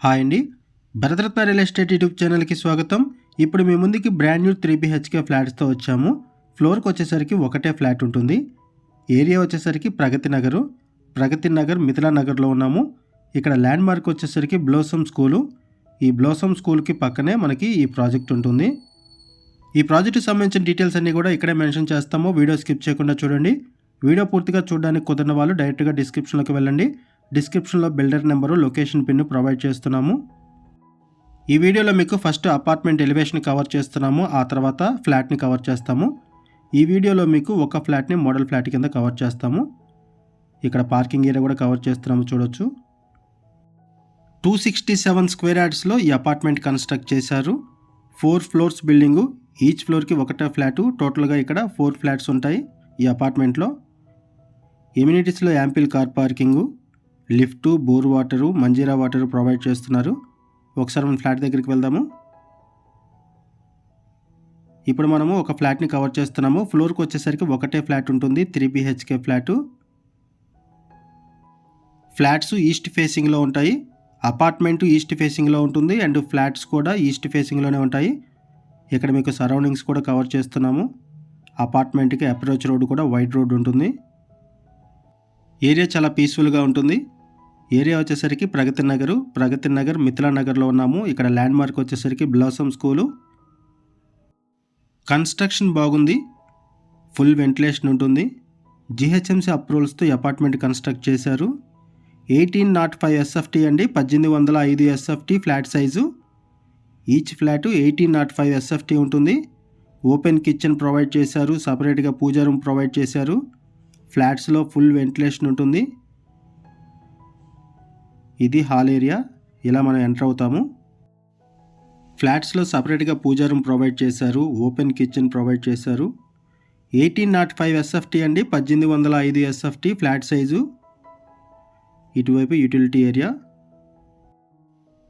Hi అండి, Bharat Ratna real estate YouTube ఛానల్కి స్వాగతం. ఇప్పుడు మీ ముందుకి బ్రాండ్ న్యూ 3 BHK ఫ్లాట్స్తో వచ్చాము. ఫ్లోర్కి వచ్చేసరికి ఒకటే ఫ్లాట్ ఉంటుంది. ఏరియా వచ్చేసరికి ప్రగతి నగర్ మిథిలా నగర్లో ఉన్నాము. ఇక్కడ ల్యాండ్ మార్క్ వచ్చేసరికి బ్లోసమ్ స్కూలు. ఈ బ్లోసమ్ స్కూల్కి పక్కనే మనకి ఈ ప్రాజెక్ట్ ఉంటుంది. ఈ ప్రాజెక్ట్కి సంబంధించిన డీటెయిల్స్ అన్నీ కూడా ఇక్కడే మెన్షన్ చేస్తాము. వీడియో స్కిప్ చేయకుండా చూడండి. వీడియో పూర్తిగా చూడడానికి కుదరని వాళ్ళు డైరెక్ట్గా డిస్క్రిప్షన్లోకి వెళ్ళండి. డిస్క్రిప్షన్లో builder number, location pin provide చేస్తున్నాము. ఈ వీడియోలో మీకు ఫస్ట్ అపార్ట్మెంట్ ఎలివేషన్ కవర్ చేస్తున్నాము, ఆ తర్వాత ఫ్లాట్ని కవర్ చేస్తాము. ఈ వీడియోలో మీకు ఒక ఫ్లాట్ని మోడల్ ఫ్లాట్ కింద కవర్ చేస్తాము. ఇక్కడ పార్కింగ్ ఏరియా కూడా కవర్ చేస్తున్నాము, చూడొచ్చు. 267 స్క్వేర్ యార్డ్స్లో ఈ అపార్ట్మెంట్ కన్స్ట్రక్ట్ చేశారు. 4 ఫ్లోర్స్ బిల్డింగు, ఈచ్ ఫ్లోర్కి ఒకటే ఫ్లాటు. టోటల్గా ఇక్కడ 4 ఫ్లాట్స్ ఉంటాయి ఈ అపార్ట్మెంట్లో. ఎమ్యూనిటీస్లో ample car parking, lift, bore water, Manjira water provide చేస్తున్నారు. ఒకసారి మనం ఫ్లాట్ దగ్గరికి వెళ్దాము. ఇప్పుడు మనము ఒక ఫ్లాట్ని కవర్ చేస్తున్నాము. ఫ్లోర్కి వచ్చేసరికి ఒకటే ఫ్లాట్ ఉంటుంది, 3 BHK ఫ్లాటు. ఫ్లాట్స్ ఈస్ట్ ఫేసింగ్లో ఉంటాయి. అపార్ట్మెంట్ ఈస్ట్ ఫేసింగ్లో ఉంటుంది అండ్ ఫ్లాట్స్ కూడా ఈస్ట్ ఫేసింగ్లోనే ఉంటాయి. ఇక్కడ మీకు సరౌండింగ్స్ కూడా కవర్ చేస్తున్నాము. అపార్ట్మెంట్కి అప్రోచ్ రోడ్ కూడా వైడ్ రోడ్ ఉంటుంది. ఏరియా చాలా పీస్ఫుల్గా ఉంటుంది. ఏరియా వచ్చేసరికి ప్రగతి నగర్ మిథిలా నగర్లో ఉన్నాము. ఇక్కడ ల్యాండ్ మార్క్ వచ్చేసరికి బ్లాసమ్ స్కూలు. కన్స్ట్రక్షన్ బాగుంది, ఫుల్ వెంటిలేషన్ ఉంటుంది. GHMC అప్రూవల్స్తో ఈ అపార్ట్మెంట్ కన్స్ట్రక్ట్ చేశారు. 1805 SFT అండి, 1805 SFT flat size. Each flat 1805 SFT ఉంటుంది. ఓపెన్ కిచెన్ ప్రొవైడ్ చేశారు, సపరేట్గా పూజా రూమ్ ప్రొవైడ్ చేశారు. ఫ్లాట్స్లో ఫుల్ వెంటిలేషన్ ఉంటుంది. ఇది హాల్ ఏరియా, ఇలా మనం ఎంటర్ అవుతాము. ఫ్లాట్స్లో సపరేట్గా పూజా రూమ్ ప్రొవైడ్ చేశారు, ఓపెన్ కిచెన్ ప్రొవైడ్ చేశారు. 1805 SFT అండి, 1805 SFT ఫ్లాట్ సైజు. ఇటువైపు యూటిలిటీ ఏరియా.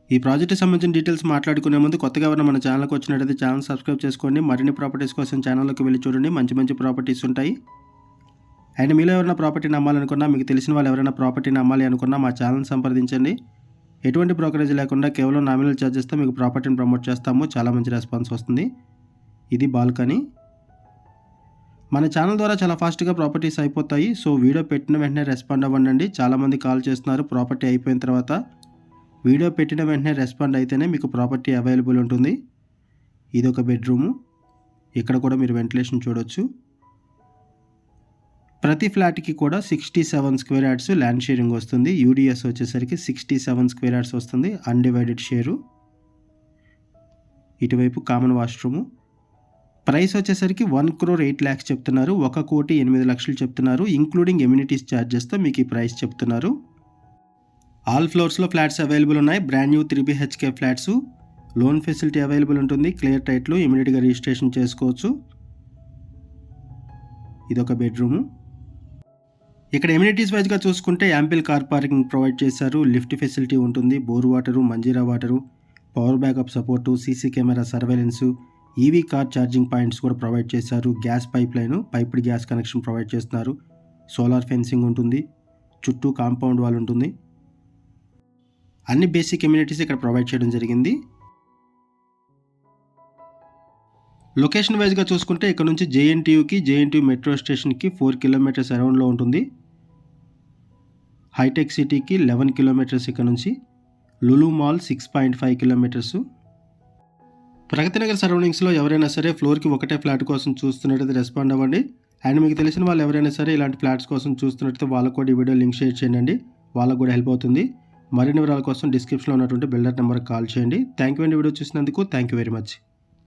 ఈ ప్రాజెక్ట్కి సంబంధించిన డీటెయిల్స్ మాట్లాడుకునే ముందు కొత్తగా ఎవరైనా మన ఛానల్కి వచ్చినట్టయితే ఛానల్ సబ్స్క్రైబ్ చేసుకోండి. మరిన్ని ప్రాపర్టీస్ కోసం ఛానల్లోకి వెళ్ళి చూడండి, మంచి ప్రాపర్టీస్ ఉంటాయి. అండ్ మీలో ఎవరైనా ప్రాపర్టీని అమ్మాలనుకున్నా, మీకు తెలిసిన వాళ్ళు ఎవరైనా ప్రాపర్టీని అమ్మాలి అనుకున్నా మా ఛానల్ని సంప్రదించండి. ఎటువంటి బ్రోకరేజ్ లేకుండా కేవలం నామినల్ ఛార్జెస్తో మీకు ప్రాపర్టీని ప్రమోట్ చేస్తాము. చాలా మంచి రెస్పాన్స్ వస్తుంది. ఇది బాల్కనీ. మన ఛానల్ ద్వారా చాలా ఫాస్ట్గా ప్రాపర్టీస్ అయిపోతాయి. సో వీడియో పెట్టిన వెంటనే రెస్పాండ్ అవ్వండి. చాలామంది కాల్ చేస్తున్నారు ప్రాపర్టీ అయిపోయిన తర్వాత. వీడియో పెట్టిన వెంటనే రెస్పాండ్ అయితేనే మీకు ప్రాపర్టీ అవైలబుల్ ఉంటుంది. ఇది ఒక బెడ్రూము. ఇక్కడ కూడా మీరు వెంటిలేషన్ చూడొచ్చు. ప్రతి ఫ్లాట్కి కూడా 67 స్క్వేర్ యార్డ్స్ ల్యాండ్ షేరింగ్ వస్తుంది. UDS వచ్చేసరికి 67 స్క్వేర్ యార్డ్స్ వస్తుంది, అన్డివైడెడ్ షేరు. ఇటువైపు కామన్ వాష్రూము. ప్రైస్ వచ్చేసరికి 1,08 lakhs చెప్తున్నారు, 1,08,00,000 చెప్తున్నారు. ఇంక్లూడింగ్ ఎమ్యూనిటీస్ ఛార్జెస్తో మీకు ఈ ప్రైస్ చెప్తున్నారు. ఆల్ ఫ్లోర్స్లో ఫ్లాట్స్ అవైలబుల్ ఉన్నాయి. Brand new 3 BHK flats. Loan facility available ఉంటుంది. క్లియర్ టైటిల్, ఇమీడియట్గా రిజిస్ట్రేషన్ చేసుకోవచ్చు. ఇదొక బెడ్రూము. ఇక్కడ ఎమ్యూనిటీస్ వైజ్గా చూసుకుంటే యాంపిల్ కార్ పార్కింగ్ ప్రొవైడ్ చేశారు, లిఫ్ట్ ఫెసిలిటీ ఉంటుంది, bore water, Manjira water, power backup support, CC camera surveillance, EV car charging points కూడా ప్రొవైడ్ చేశారు. Gas pipe line, piped gas connection provide చేస్తున్నారు. సోలార్ ఫెన్సింగ్ ఉంటుంది. చుట్టూ కాంపౌండ్ వాల్ ఉంటుంది. అన్ని basic amenities ఇక్కడ ప్రొవైడ్ చేయడం జరిగింది. లొకేషన్ వైజ్గా చూసుకుంటే ఇక్కడ నుంచి JNTU మెట్రో స్టేషన్కి 4 kilometers అరౌండ్లో ఉంటుంది. హైటెక్ సిటీకి 11 kilometers ఇక్కడ నుంచి. Lulu mall 6.5 kilometers. ప్రగతి నగర్ సరౌండింగ్స్లో ఎవరైనా సరే ఫ్లోర్కి ఒకటే ఫ్లాట్ కోసం చూస్తున్నట్టయితే రెస్పాండ్ అవ్వండి. అండ్ మీకు తెలిసిన వాళ్ళు ఎవరైనా సరే ఇలాంటి ఫ్లాట్స్ కోసం చూస్తున్నట్టయితే వాళ్ళకు కూడా ఈ వీడియో లింక్ షేర్ చేయండి, వాళ్ళకు కూడా హెల్ప్ అవుతుంది. మరిన్ని వివరాల కోసం డిస్క్రిప్షన్లో ఉన్నటువంటి బిల్డర్ నెంబర్కి కాల్ చేయండి. థ్యాంక్ యూ అండి, వీడియో చూసినందుకు. Thank you very much.